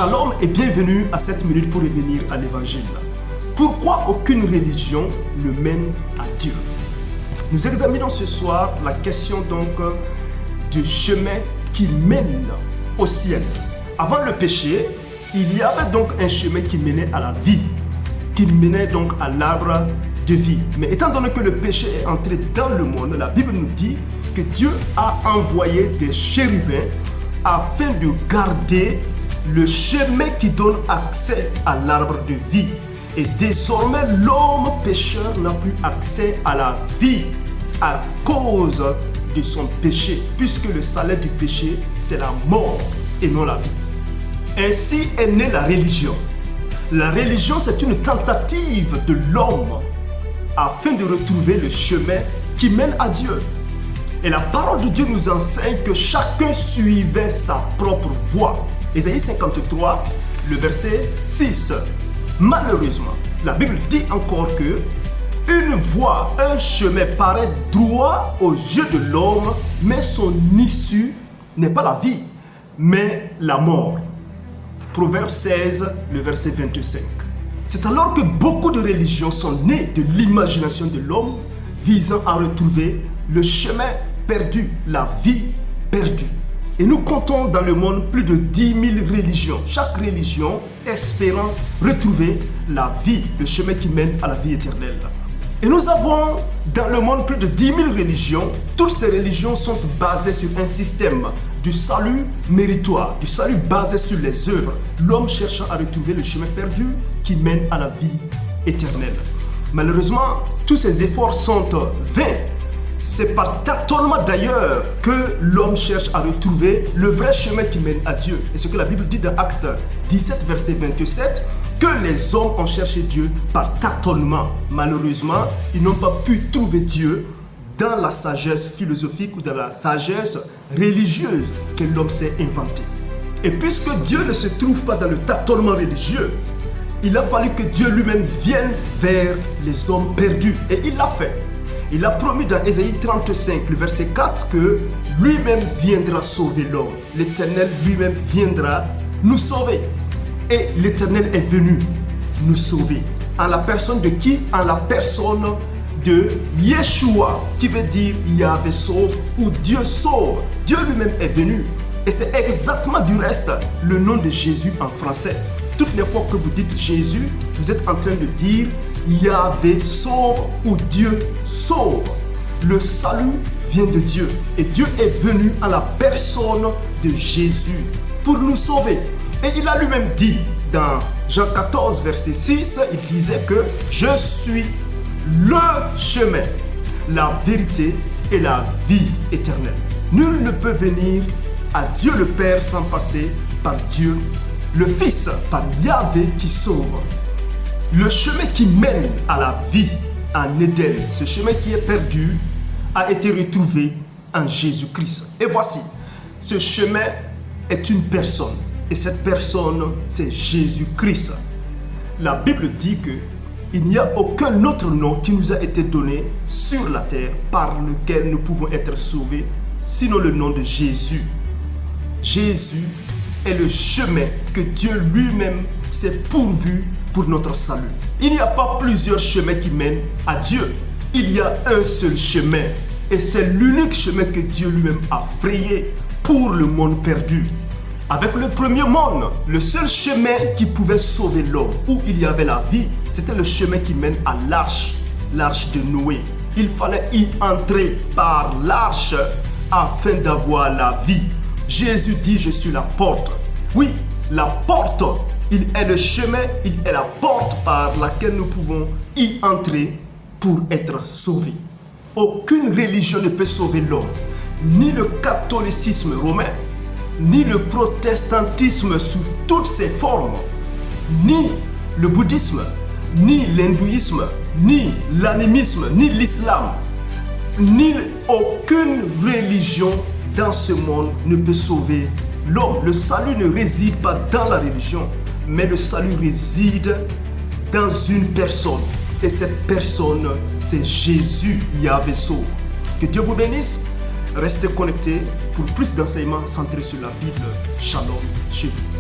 Shalom et bienvenue à cette minute pour revenir à l'évangile. Pourquoi aucune religion ne mène à Dieu? Nous examinons ce soir la question donc du chemin qui mène au ciel. Avant le péché, il y avait donc un chemin qui menait à la vie, qui menait donc à l'arbre de vie. Mais étant donné que le péché est entré dans le monde, la Bible nous dit que Dieu a envoyé des chérubins afin de garder le chemin qui donne accès à l'arbre de vie. Et désormais, l'homme pécheur n'a plus accès à la vie à cause de son péché, puisque le salaire du péché, c'est la mort et non la vie. Ainsi est née la religion. La religion, c'est une tentative de l'homme afin de retrouver le chemin qui mène à Dieu. Et la parole de Dieu nous enseigne que chacun suivait sa propre voie. Ésaïe 53, le verset 6. Malheureusement, la Bible dit encore que une voie, un chemin paraît droit aux yeux de l'homme, mais son issue n'est pas la vie, mais la mort. Proverbe 16, le verset 25. C'est alors que beaucoup de religions sont nées de l'imagination de l'homme visant à retrouver le chemin perdu, la vie perdue. Et nous comptons dans le monde plus de 10 000 religions. Chaque religion espérant retrouver la vie, le chemin qui mène à la vie éternelle. Et nous avons dans le monde plus de 10 000 religions. Toutes ces religions sont basées sur un système du salut méritoire, du salut basé sur les œuvres. L'homme cherchant à retrouver le chemin perdu qui mène à la vie éternelle. Malheureusement, tous ces efforts sont vains. C'est par tâtonnement d'ailleurs que l'homme cherche à retrouver le vrai chemin qui mène à Dieu. Et ce que la Bible dit dans Actes 17, verset 27, que les hommes ont cherché Dieu par tâtonnement. Malheureusement, ils n'ont pas pu trouver Dieu dans la sagesse philosophique ou dans la sagesse religieuse que l'homme s'est inventée. Et puisque Dieu ne se trouve pas dans le tâtonnement religieux, il a fallu que Dieu lui-même vienne vers les hommes perdus. Et il l'a fait. Il a promis dans Ésaïe 35, le verset 4, que lui-même viendra sauver l'homme. L'Éternel lui-même viendra nous sauver. Et l'Éternel est venu nous sauver. En la personne de qui? En la personne de Yeshua, qui veut dire Yahvé sauve ou Dieu sauve. Dieu lui-même est venu. Et c'est exactement du reste le nom de Jésus en français. Toutes les fois que vous dites Jésus, vous êtes en train de dire Yahvé sauve ou Dieu sauve. Le salut vient de Dieu et Dieu est venu à la personne de Jésus pour nous sauver. Et il a lui-même dit dans Jean 14, verset 6, il disait que je suis le chemin, la vérité et la vie éternelle. Nul ne peut venir à Dieu le Père sans passer par Dieu le Fils, par Yahvé qui sauve. Le chemin qui mène à la vie en Éden, ce chemin qui est perdu, a été retrouvé en Jésus-Christ. Et voici, ce chemin est une personne. Et cette personne, c'est Jésus-Christ. La Bible dit qu'il n'y a aucun autre nom qui nous a été donné sur la terre par lequel nous pouvons être sauvés, sinon le nom de Jésus. Jésus est le chemin que Dieu lui-même s'est pourvu pour notre salut. Il n'y a pas plusieurs chemins qui mènent à Dieu. Il y a un seul chemin. Et c'est l'unique chemin que Dieu lui-même a frayé pour le monde perdu. Avec le premier monde, le seul chemin qui pouvait sauver l'homme, où il y avait la vie, c'était le chemin qui mène à l'arche, l'arche de Noé. Il fallait y entrer par l'arche afin d'avoir la vie. Jésus dit, je suis la porte. Oui, la porte. Il est le chemin, il est la porte par laquelle nous pouvons y entrer pour être sauvés. Aucune religion ne peut sauver l'homme, ni le catholicisme romain, ni le protestantisme sous toutes ses formes, ni le bouddhisme, ni l'hindouisme, ni l'animisme, ni l'islam, ni aucune religion dans ce monde ne peut sauver l'homme. Le salut ne réside pas dans la religion, mais le salut réside dans une personne. Et cette personne, c'est Jésus, Yahvé sauve. Que Dieu vous bénisse. Restez connectés pour plus d'enseignements centrés sur la Bible. Shalom chez vous.